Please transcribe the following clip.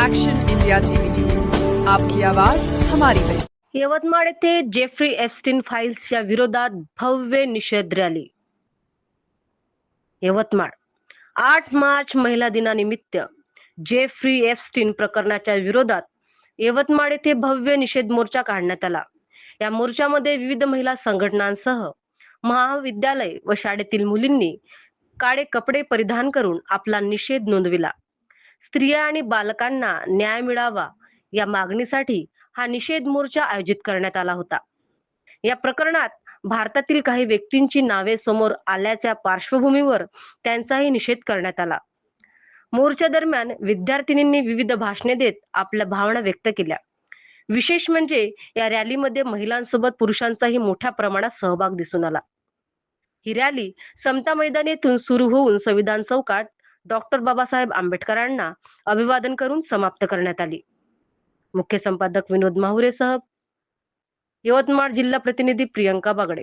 Action India TV news, आपकी आवाज हमारी पहचान। यवतमाळ येथे जेफ्री एप्स्टीन फाईल्सच्या विरोधात भव्य निषेध रॅली। यवतमाळ 8 मार्च महिला दिनानिमित्त जेफ्री एप्स्टीन प्रकरणाच्या विरोधात यवतमाळ येथे भव्य निषेध मोर्चा काढण्यात आला। या मोर्चामध्ये विविध महिला संघटनांसह महाविद्यालय व शाळेतील मुलींनी काळे कपडे परिधान करून आपला निषेध नोंदविला। स्त्रिया आणि बालकांना न्याय मिळावा या मागणीसाठी हा निषेध मोर्चा आयोजित करण्यात आला होता। या प्रकरणात भारतातील काही व्यक्तींची नावे समोर आल्याच्या पार्श्वभूमीवर त्यांचाही निषेध करण्यात आला। मोर्चा दरम्यान विद्यार्थिनींनी विविध भाषणे देत आपल्या भावना व्यक्त केल्या। विशेष म्हणजे या रॅलीमध्ये महिलांसोबत पुरुषांचाही मोठ्या प्रमाणात सहभाग दिसून आला। ही रॅली समता मैदान येथून सुरू होऊन संविधान चौकात डॉक्टर बाबासाहेब आंबेडकरांना अभिवादन करून समाप्त करण्यात आली। मुख्य संपादक विनोद माहुरेसह यवतमाळ जिल्हा प्रतिनिधी प्रियंका बागडे।